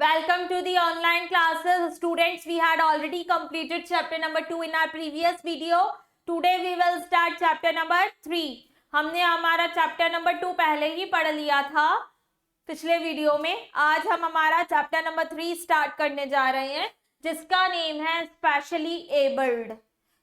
Welcome to the online classes. Students, we had already completed chapter number 2 in our previous video. Today we will start chapter number 3. हमने हमारा chapter number 2 पहले ही पढ़ लिया था पिछले video में. आज हम हमारा चैप्टर नंबर 3 स्टार्ट करने जा रहे हैं जिसका नेम है स्पेशली एबल्ड.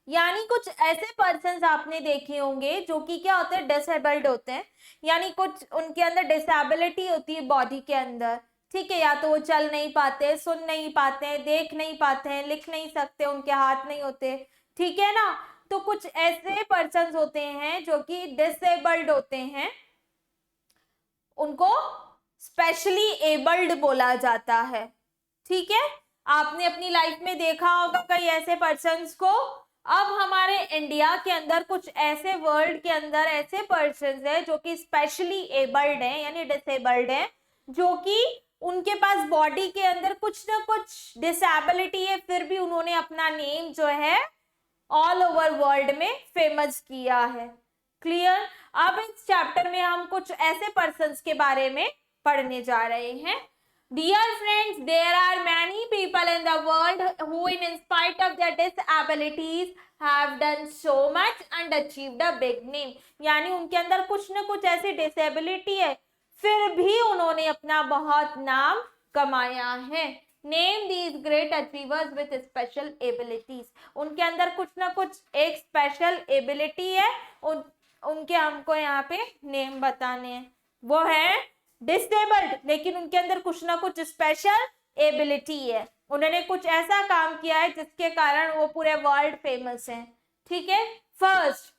यानी कुछ ऐसे पर्सन्स आपने देखे होंगे जो कि क्या होते हैं, डिसेबल्ड होते हैं. यानी कुछ उनके अंदर डिसेबिलिटी होती है बॉडी के अंदर. ठीक है, या तो वो चल नहीं पाते, सुन नहीं पाते, देख नहीं पाते हैं, लिख नहीं सकते, उनके हाथ नहीं होते. ठीक है ना. तो कुछ ऐसे पर्सन्स होते हैं जो कि डिसेबल्ड होते हैं, उनको स्पेशली एबल्ड बोला जाता है. ठीक है, आपने अपनी लाइफ में देखा होगा कई ऐसे पर्सन्स को. अब हमारे इंडिया के अंदर कुछ ऐसे वर्ल्ड के अंदर ऐसे पर्सन्स हैं जो कि स्पेशली एबल्ड हैं यानी डिसेबल्ड हैं, जो कि उनके पास बॉडी के अंदर कुछ ना कुछ डिसेबिलिटी है, फिर भी उन्होंने अपना नेम जो है ऑल ओवर वर्ल्ड में फेमस किया है. क्लियर. अब इस चैप्टर में हम कुछ ऐसे पर्सन्स के बारे में पढ़ने जा रहे हैं. Dear friends, there are many people in the world who, in spite of their disabilities, have done so much and achieved a big name. यानी उनके अंदर कुछ न कुछ ऐसी डिसेबिलिटी है, फिर भी उन्होंने अपना बहुत नाम कमाया है. Name these great achievers with special abilities. उनके अंदर कुछ ना कुछ एक स्पेशल एबिलिटी है, उनके हमको यहाँ पे नेम बताने हैं. वो है डिसेबल्ड, लेकिन उनके अंदर कुछ ना कुछ स्पेशल एबिलिटी है. उन्होंने कुछ ऐसा काम किया है जिसके कारण वो पूरे वर्ल्ड फेमस हैं. ठीक है. First,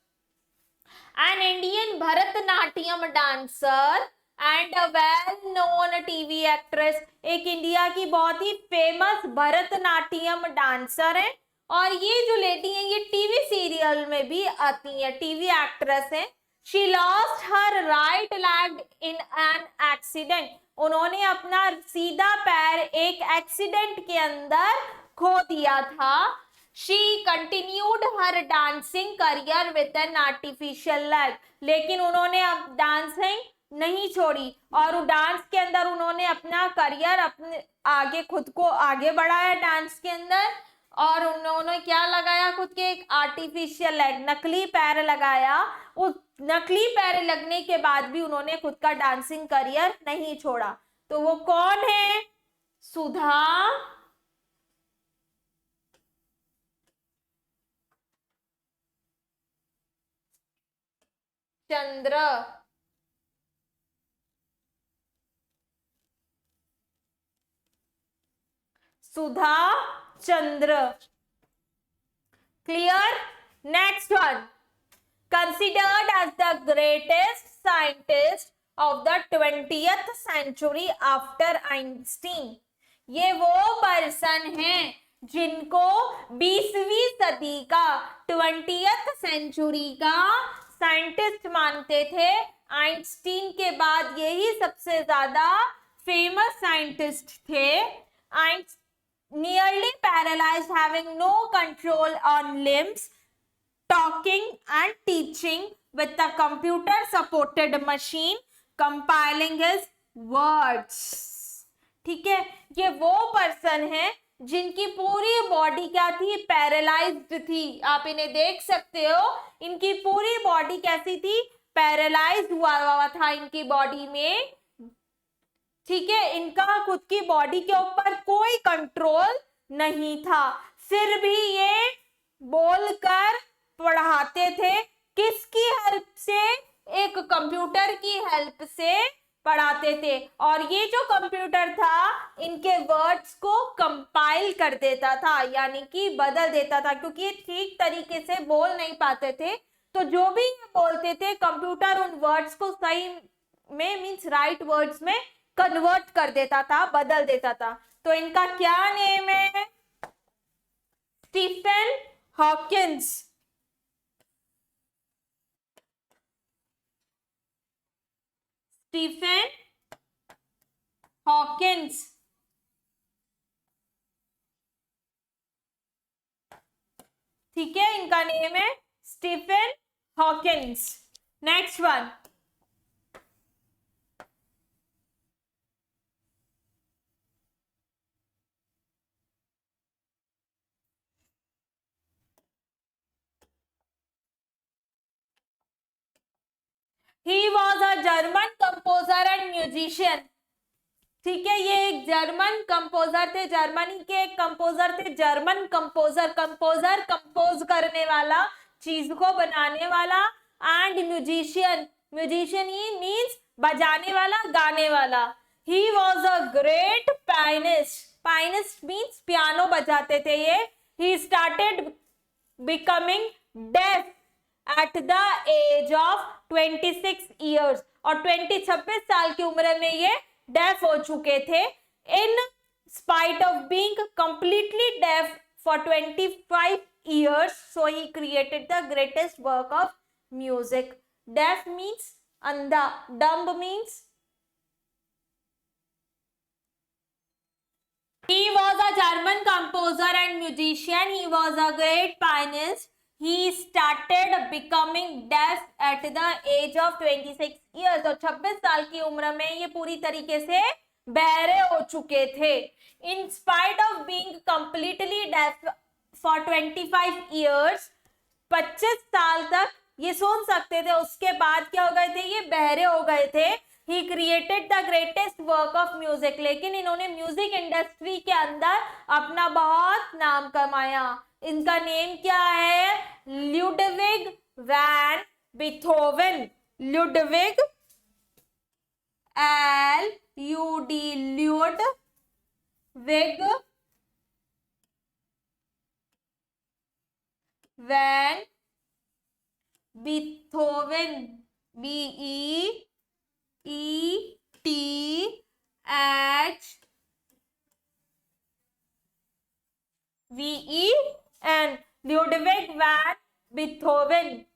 an Indian Bharatanatyam dancer and a well known TV actress. एक इंडिया की बहुत ही फेमस भरतनाट्यम डांसर है, और ये जो लेडी है ये टीवी सीरियल में भी आती है, टीवी एक्ट्रेस है. She lost her right leg in an accident. उन्होंने अपना सीधा पैर एक एक्सीडेंट के अंदर खो दिया था. She continued her dancing career with an artificial leg. लेकिन उन्होंने अब डांसिंग नहीं छोड़ी और डांस के अंदर उन्होंने अपना करियर अपने आगे खुद को आगे बढ़ाया डांस के अंदर. और उन्होंने क्या लगाया, खुद के एक आर्टिफिशियल लेग, नकली पैर लगाया. उस नकली पैर लगने के बाद भी उन्होंने खुद का डांसिंग करियर नहीं छोड़ा. तो वो कौन है? Sudha Chandra. Sudha Chandra. Clear. Next one, considered as the greatest scientist of the 20th century after Einstein. ये वो पर्सन हैं जिनको 20वीं सदी का 20th सेंचुरी का साइंटिस्ट मानते थे. आइंस्टीन के बाद यही सबसे ज्यादा फेमस साइंटिस्ट थे. Nearly paralyzed, having no control on limbs, talking and teaching with a computer supported machine, compiling his words. ठीक है, ये वो पर्सन है जिनकी पूरी बॉडी क्या थी, पैरालाइज्ड थी. आप इन्हें देख सकते हो, इनकी पूरी बॉडी कैसी थी, पैरालाइज्ड हुआ था इनकी बॉडी में. ठीक है, इनका खुद की बॉडी के ऊपर कोई कंट्रोल नहीं था, फिर भी ये बोलकर पढ़ाते थे. किसकी हेल्प से? एक कंप्यूटर की हेल्प से पढ़ाते थे. और ये जो कंप्यूटर था इनके वर्ड्स को कंपाइल कर देता था, यानी कि बदल देता था, क्योंकि ये ठीक तरीके से बोल नहीं पाते थे. तो जो भी बोलते थे कंप्यूटर उन वर्ड्स को सही में मीन्स राइट वर्ड्स में कन्वर्ट कर देता था, बदल देता था. तो इनका क्या नेम है? Stephen Hawkins. Stephen Hawkins. ठीक है, इनका नेम है Stephen Hawkins. Next one, he was a German composer and musician. ठीक है, ये एक जर्मन कंपोजर थे, जर्मनी के एक कंपोजर थे। जर्मन कंपोजर, कंपोजर कंपोज करने वाला, चीज को बनाने वाला। एंड म्यूजिशियन, म्यूजिशियन ही मीन्स बजाने वाला, गाने वाला। He was a great pianist, pianist means piano बजाते थे ये। He started becoming deaf at the age of 26 years, और 26 साल की उम्र में ये डेफ हो चुके थे। In spite of being completely deaf for 25 years, so he created the greatest work of music. Deaf means andha, dumb means he was a German composer and musician. He was a great pianist. He started becoming deaf at the age of 26 years. और 26 साल की उम्र में ये पूरी तरीके से बहरे हो चुके थे। In spite of being completely deaf for 25 years, 25 साल तक ये सुन सकते थे, उसके बाद क्या हो गए थे, ये बहरे हो गए थे। He created the greatest work of music, लेकिन इन्होंने म्यूजिक इंडस्ट्री के अंदर अपना बहुत नाम कमाया। इनका नेम क्या है, Ludwig van Beethoven. Ludwig, LUD, Ludwig van Beethoven, BETHVEN, Ludwig van Beethoven.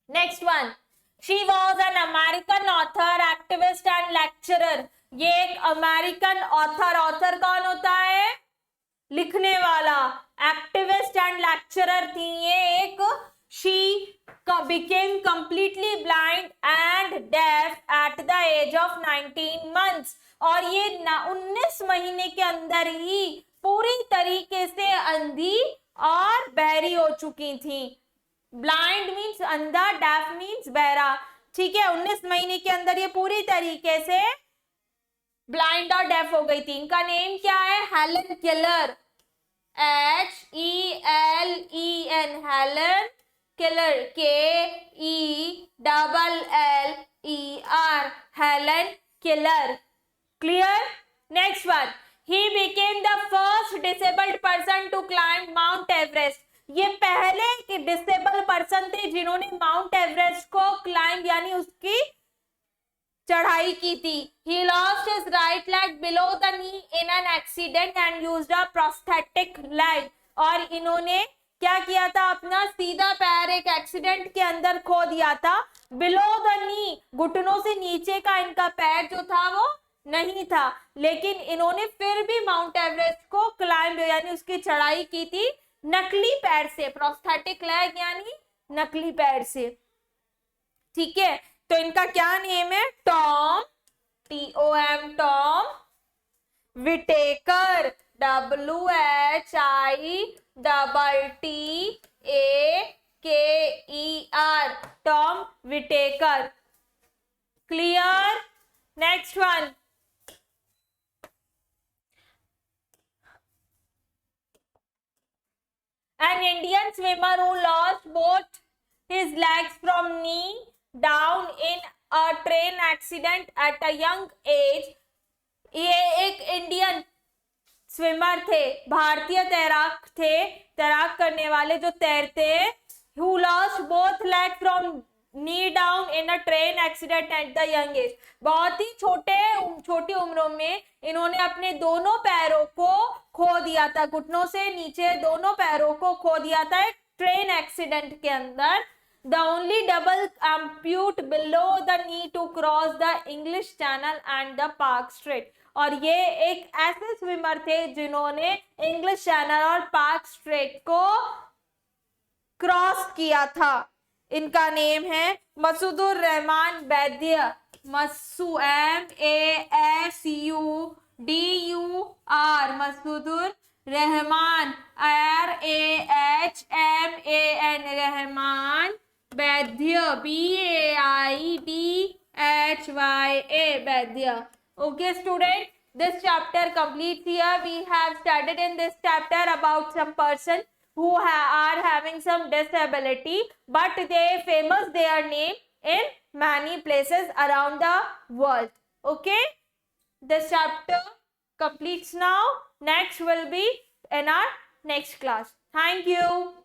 Next one, she was an American author, activist and lecturer. ये एक अमेरिकन ऑथर, ऑथर कौन होता है, लिखने वाला, एक्टिविस्ट एंड लेक्चरर थी ये एक। She became completely blind and deaf at the age of 19 months, और ये 19 महीने के अंदर ही पूरी तरीके से अंधी और बहरी हो चुकी थी। ब्लाइंड मीन्स अंधा, डेफ मीन्स बहरा। ठीक है, 19 महीने के अंदर ये पूरी तरीके से ब्लाइंड और डेफ हो गई थी। इनका नेम क्या है, Helen Keller, HELEN, Helen Keller, KELLER, Helen Keller. Clear? Next one, he became the first disabled person to climb Mount Everest. ये पहले डिसेबल पर्सन थे जिन्होंने माउंट एवरेस्ट को क्लाइंब यानी उसकी चढ़ाई की थी। He lost his right leg below the knee in an accident and used a prosthetic leg. और इन्होंने क्या किया था, अपना सीधा पैर एक एक्सीडेंट के अंदर खो दिया था। बिलो द नी, घुटनों से नीचे का इनका पैर जो था वो नहीं था, लेकिन इन्होंने फिर भी माउंट एवरेस्ट को क्लाइंब यानी उसकी चढ़ाई की थी नकली पैर से, प्रोस्थेटिक लेग यानी नकली पैर से। ठीक है, तो इनका क्या नेम है, Tom, TOM, Tom Whittaker, WHITTAKER, Tom Whittaker. Clear? Next one, an Indian swimmer who lost both his legs from knee down in a train accident at a young age. ये एक इंडियन स्विमर थे, भारतीय तैराक थे, तैराक करने वाले जो तैरते, who lost both legs from knee down in a train accident at the young age. बहुत ही छोटी उम्रों में इन्होंने अपने दोनों पैरों को खो दिया था, घुटनों से नीचे दोनों पैरों को खो दिया था एक ट्रेन एक्सीडेंट के अंदर। The only double ampute below the knee to cross the English Channel and the Park Strait. और ये एक ऐसे स्विमर थे जिन्होंने इंग्लिश चैनल और पार्क स्ट्रेट को क्रॉस किया था। इनका नेम है मसूदुर रहमान वैद्य, MASUDUR, मसूदुर Rahman, RAHMAN, Rahman Vaidya, Baidhya, Vaidya. Okay, students, this chapter completes here. We have studied in this chapter about some person who are having some disability, but they famous their name in many places around the world. Okay, this chapter completes now. Next will be in our next class. Thank you.